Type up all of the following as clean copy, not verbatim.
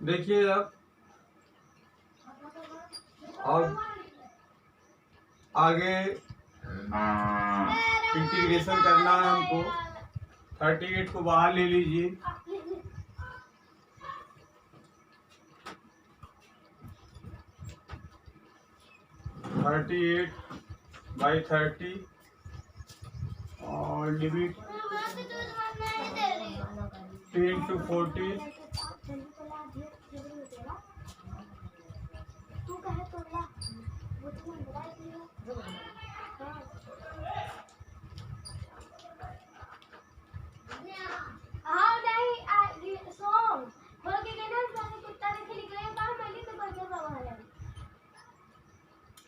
देखिए अब आगे इंटीग्रेशन करना है हमको। 38 को बाहर ले लीजिए। 38/30 और लिमिट 10 to 40।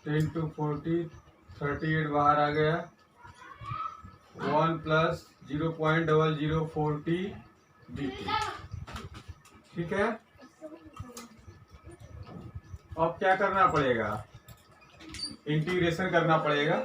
टेन टू 40, 38 बाहर आ गया। 1 + 0.0040 dt। ठीक है, अब क्या करना पड़ेगा? इंटीग्रेशन करना पड़ेगा।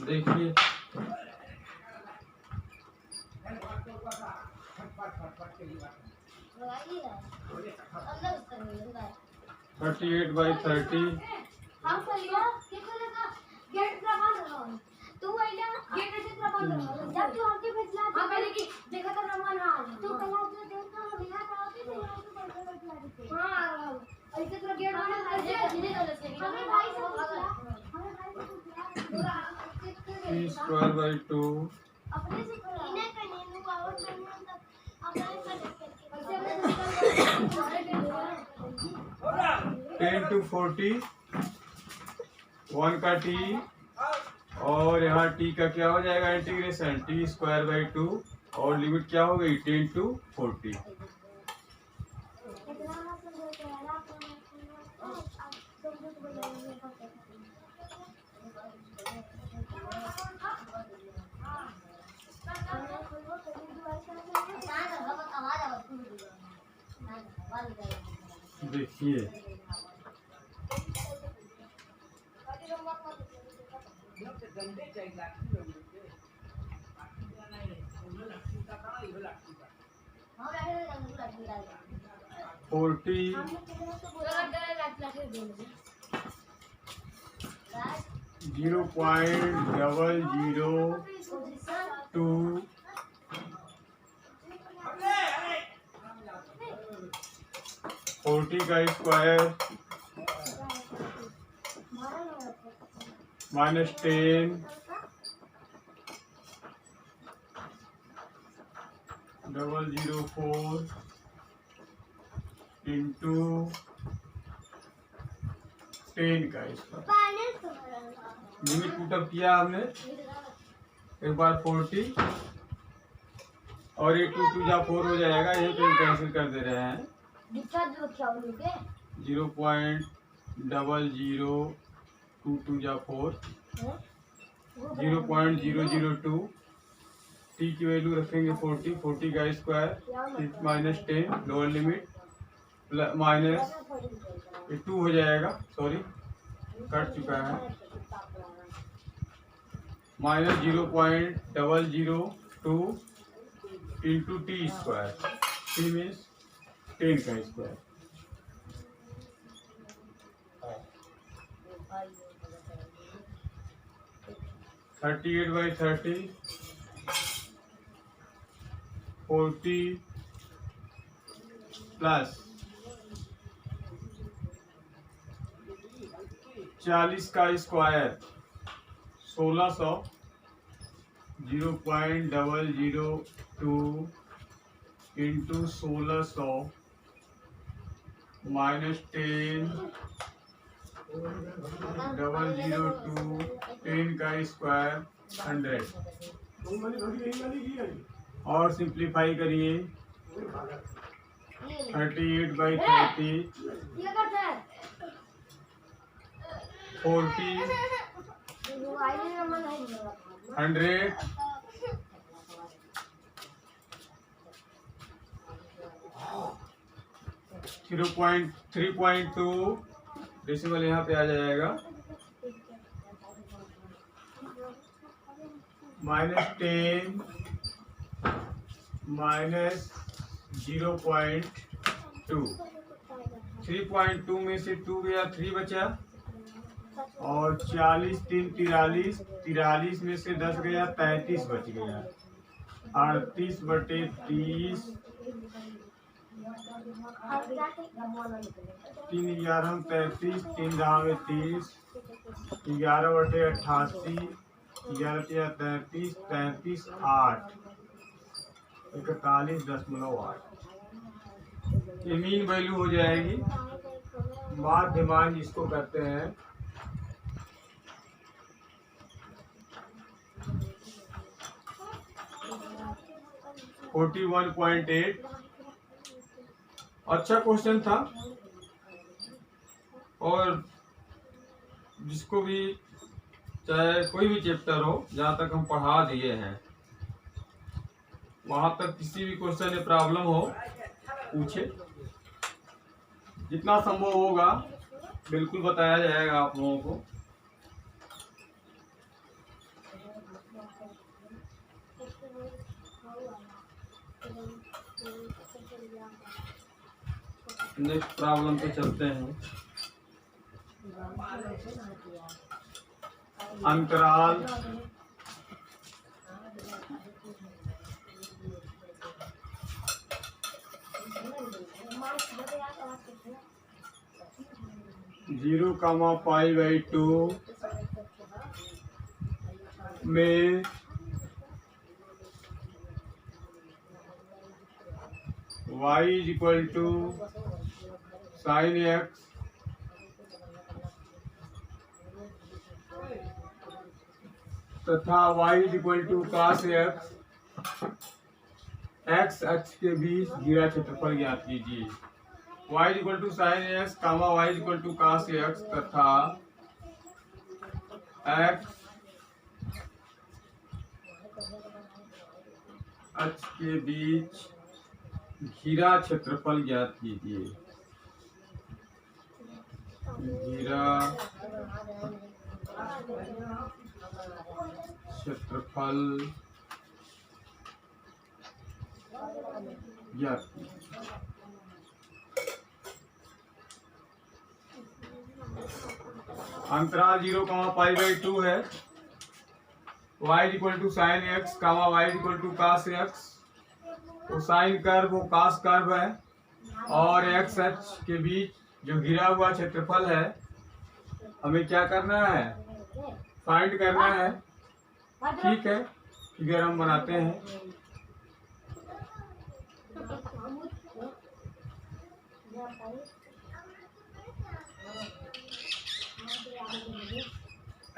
देखिए 38/30 t²/2 10 to 40 1 का t और यहाँ t का क्या हो जाएगा इंटीग्रेशन t²/2 और लिमिट क्या हो गई 10 to 40। देखिए फोर्टी 0.002 40 का स्क्वायर -10 004 इंटू 10 का स्क्वायर। लिमिट पुटअप किया हमने एक बार 40 और ये 2 2 जा 4 हो जाएगा। ये तो कैंसिल कर दे रहे हैं। 0.0022 जा 4 0.002 टी की वैल्यू रखेंगे 40 40 का स्क्वायर -10 लोअर लिमिट माइनस 2 हो जाएगा। सॉरी कट चुका है। -0.002 into T square. T means 10 का स्क्वायर। थर्टी 38/30 40 प्लस 40 का स्क्वायर 1600 0.002 इंटू 1600 -10 002 10 का स्क्वायर 100 और सिंप्लीफाई करिए 38/30 40 100 3.2 डेसिमल यहाँ पे आ जाएगा -10 -0.2 3.2 में से 2 गया 3 बचा और 40 3 43 43 में से 10 गया 33 बच गया 38/30 3 11 33 3 30 11/88 11 33 8 41.8 ये मीन वैल्यू हो जाएगी। माध्यमान जिसको कहते हैं 41.8। अच्छा क्वेश्चन था और जिसको भी चाहे कोई भी चैप्टर हो जहाँ तक हम पढ़ा दिए हैं वहां तक किसी भी क्वेश्चन में प्रॉब्लम हो पूछे, जितना संभव होगा बिल्कुल बताया जाएगा आप लोगों को। नेक्स्ट प्रॉब्लम पे चलते हैं। अंतराल 0,π/2 में y sin x तथा y cos x x अक्ष के बीच घिरा क्षेत्रफल ज्ञात कीजिए। y sin x, y cos x तथा x अक्ष के बीच घिरा क्षेत्रफल ज्ञात कीजिए। घिरा क्षेत्रफल ज्ञात कीजिए। अंतराल 0,π/2 है। y sin x, y cos x, तो साइन कर्व वो cos कर्व है और x अक्ष के बीच जो घिरा हुआ क्षेत्रफल है हमें क्या करना है, फाइंड करना है। ठीक है, फिगर हम बनाते हैं।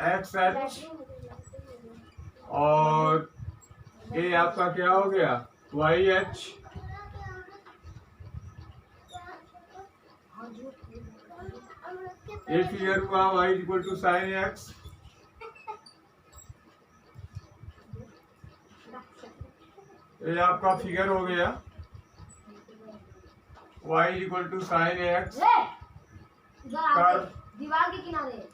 एक्स एच और ये आपका क्या हो गया, वाई एच। ये फिगर हुआ y sin x, ये आपका फिगर हो गया y sin x कर्व दीवार के किनारे।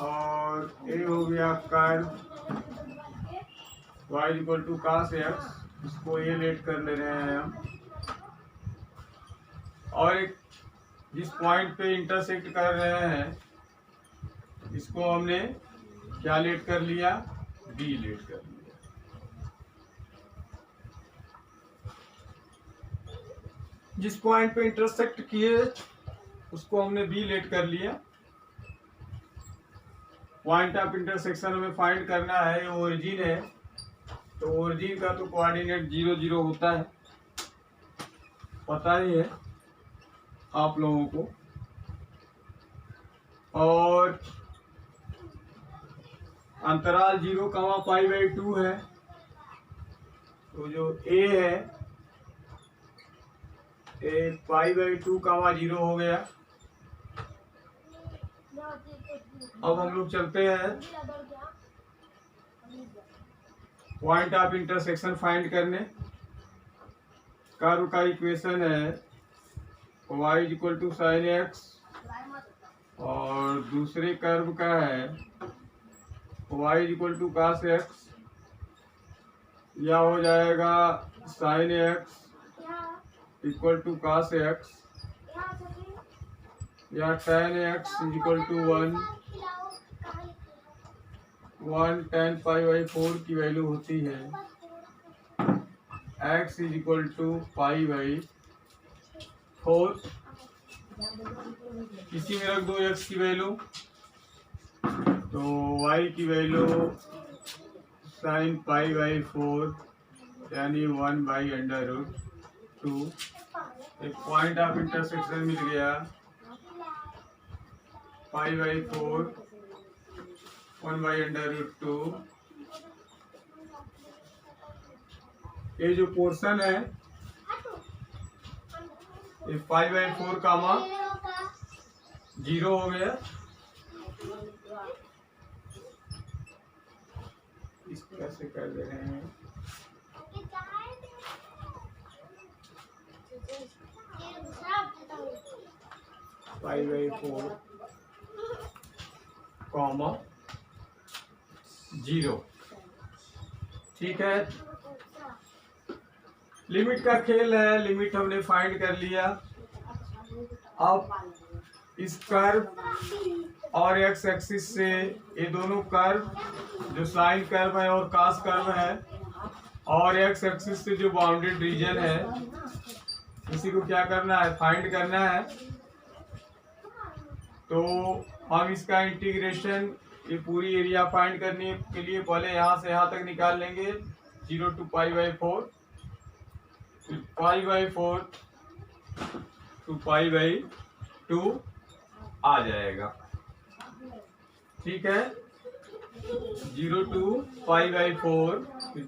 और ये हो गया कर्व y cos x, इसको ये लेट कर ले रहे हैं हम। और एक जिस पॉइंट पे इंटरसेक्ट कर रहे हैं इसको हमने क्या लेट कर लिया, बी लेट कर लिया। जिस पॉइंट पे इंटरसेक्ट किए उसको हमने बी लेट कर लिया। पॉइंट ऑफ इंटरसेक्शन हमें फाइंड करना है, ये ओरिजिन है तो ओरिजिन का तो कोऑर्डिनेट 0 0 होता है, पता ही है। आप लोगों को। और अंतराल 0,π/2 है, तो जो ए है ए π/2, 0 हो गया। अब हम लोग चलते हैं पॉइंट ऑफ इंटरसेक्शन फाइंड करने। कर्व का इक्वेशन है y = sin x और दूसरे कर्व का है y = cos x, या हो जाएगा sin x = cos x, या tan x = 1 tan π/4 की वैल्यू होती है x = π/4। इसी में रख दो x की वैल्यू, तो y की वैल्यू sin π/4 यानी 1/√2। एक पॉइंट ऑफ इंटरसेक्शन मिल गया π/4 1/√2। ये जो पोर्शन है ये π/4 0 हो गया। इस तरह से कर दे रहे हैं। π/4 0, ठीक है। लिमिट का खेल है, लिमिट हमने फाइंड कर लिया। अब इस कर्व और एक्स एक्सिस से ये दोनों कर्व जो साइन कर्व है और कॉस कर्व है, और एक्स एक्सिस से जो बाउंडेड रीजन है, इसी को क्या करना है, फाइंड करना है। तो हम इसका इंटीग्रेशन, ये पूरी एरिया फाइंड करने के लिए पहले यहाँ से यहाँ तक निकाल लेंगे 0 to π/4, π/4 to π/2 आ जाएगा, ठीक है। 0 to π/4,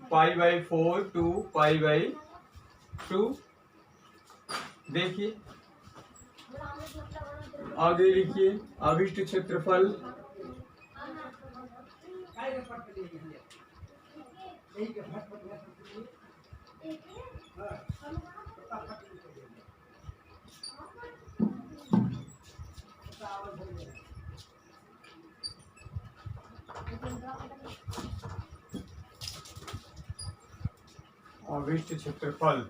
π/4 to π/2। देखिए आगे लिखिए, अभिष्ट क्षेत्रफल अभिष्ट क्षेत्रफल,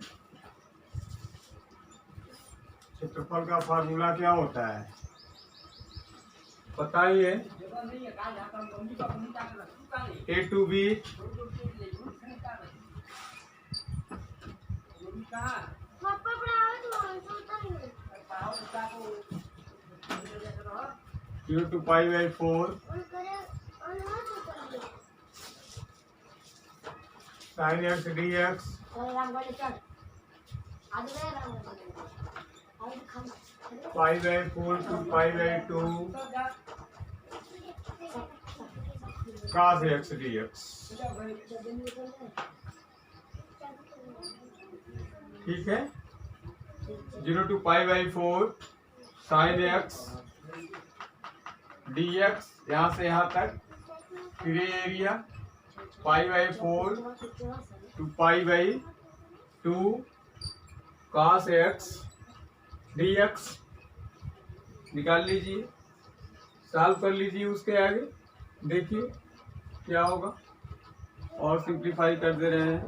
क्षेत्रफल का फार्मूला क्या होता है बताइए। A to B Q to π/4 sin x dx π/4 to π/2 cos x dx, ठीक है। 0 to π/4 sin x dx, यहाँ से यहाँ तक, फिर area π/4 to π/2 cos x dx निकाल लीजिए, सॉल्व कर लीजिए। उसके आगे देखिए क्या होगा, और सिंप्लीफाई कर दे रहे हैं।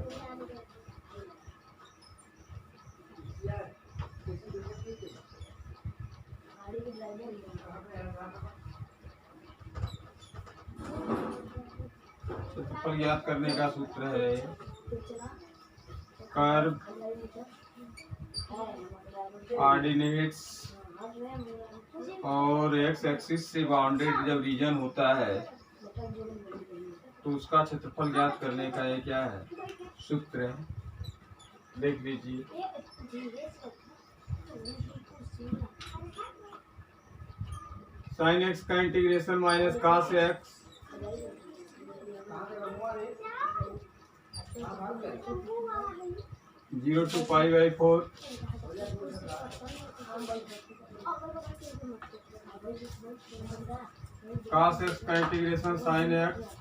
क्षेत्रफल ज्ञात करने का सूत्र है कर्व ऑर्डिनेट्स और एक्स एक्सिस से बाउंडेड जब रीजन होता है तो उसका क्षेत्रफल ज्ञात करने का ये क्या है, सूत्र है। देख लीजिए। साइन एक्स का integration minus cos x, zero to pi by 4, cos x का integration sine x,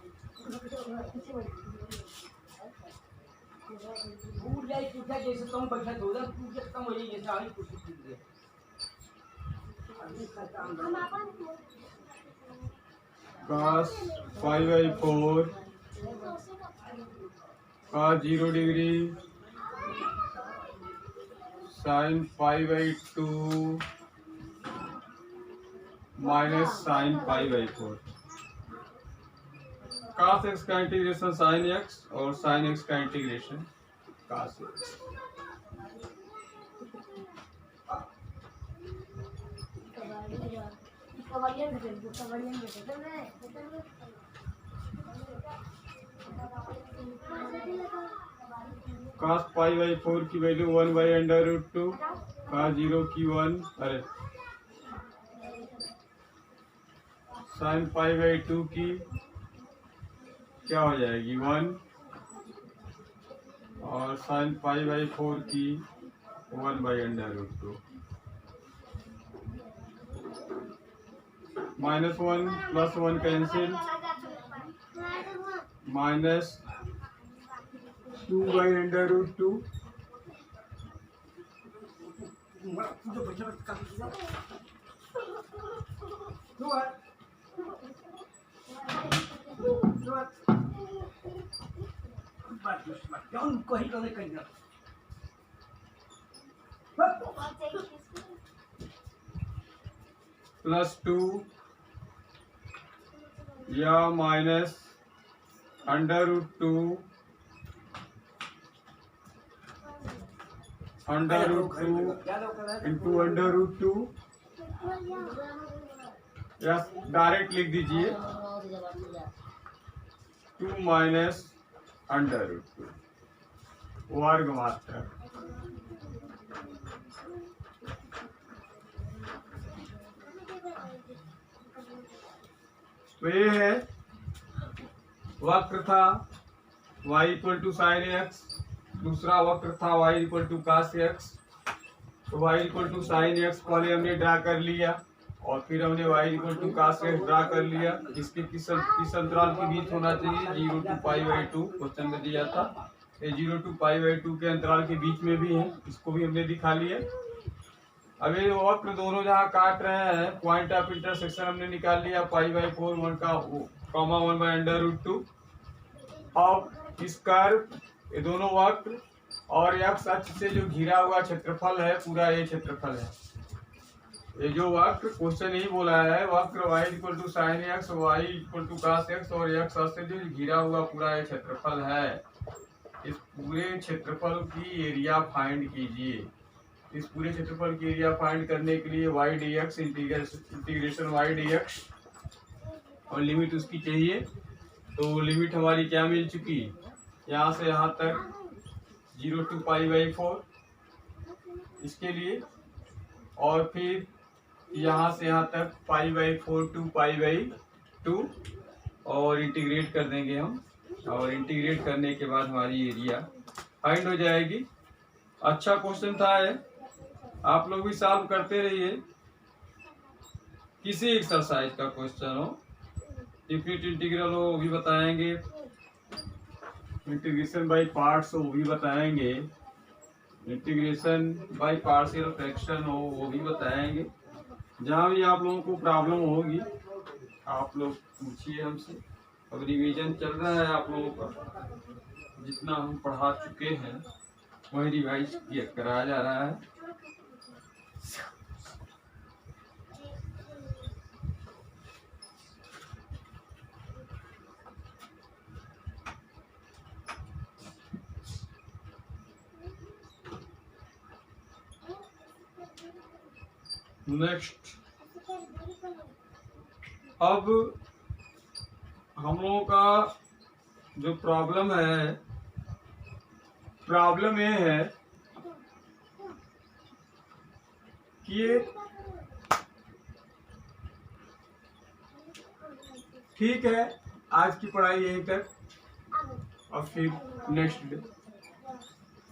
cos pi by 4 का 0 degree sine pi by 2 minus sine pi by 4। Cos x का इंटीग्रेशन साइन एक्स और sine x का integration cos x. Cos pi by 4 की value 1 by under root 2, cos 0 की 1, अरे sign pi by 2 की क्या हो जाएगी 1, और साइन पाई बाई 4 की 1 by under root 2, minus 1 plus 1 cancel, minus 2 by under root 2, plus 2 या minus under root 2 under root 2 into under root 2, या डायरेक्ट लिख दीजिए 2 माइनस अंडर रूट 2 वर्ग मात्रा। तो ये है वक्र था y equal to sine x, दूसरा वक्र था y equal to cos x. तो y equal to sine x पहले हमने ड्रा कर लिया और फिर हमने y equal to cos x draw कर लिया। इसके किस अंतराल के बीच होना चाहिए, 0 टू पाई बाई 2 क्वेश्चन में दिया था। ये 0 टू पाई बाई 2 के अंतराल के बीच में भी है, इसको भी हमने दिखा लिया। अब ये वक्र दोनों जहाँ काट रहे हैं, पॉइंट ऑफ इंटरसेक्शन हमने निकाल लिया, पाई बाई 4 1 का कॉमा 1 बाई अंडर रूट 2। अब इस कर्व ये दोनों वक्र और एक्स अक्ष से जो घिरा हुआ क्षेत्रफल है, पूरा ये क्षेत्रफल है। ये जो वक्र क्वेश्चन यही बोला है, वक्र y equal to sine x, y equal to cos x और एक्स अक्ष से जो घिरा हुआ पूरा ये क्षेत्रफल है, इस पूरे क्षेत्रफल की एरिया फाइंड कीजिए। इस पूरे क्षेत्रफल की एरिया फाइंड करने के लिए y dx integration y dx और लिमिट उसकी चाहिए। तो लिमिट हमारी क्या मिल चुकी, यहाँ से यहाँ तक 0 टू पाई बाई 4 इसके लिए, और फिर यहाँ से यहाँ तक pi by 4 to pi by 2 और इंटीग्रेट कर देंगे हम, और इंटीग्रेट करने के बाद हमारी एरिया फाइंड हो जाएगी। अच्छा क्वेश्चन था ये, आप लोग भी सॉल्व करते रहिए। किसी एक्सरसाइज का क्वेश्चन हो, डिफरेंट इंटीग्रल हो वो भी बताएंगे, इंटीग्रेशन बाय पार्ट्स हो वो भी बताएंगे, इंटीग्रेशन बाय पार्शियल फ्रैक्शन हो वो भी बताएंगे। जहाँ भी आप लोगों को प्रॉब्लम होगी आप लोग पूछिए हमसे। अब रिवीजन चल रहा है आप लोगों का, जितना हम पढ़ा चुके हैं वही रिवाइज कराया जा रहा है। नेक्स्ट, अब हम लोगों का जो प्रॉब्लम है, प्रॉब्लम ये है कि ठीक है, आज की पढ़ाई यहीं तक और फिर नेक्स्ट डे।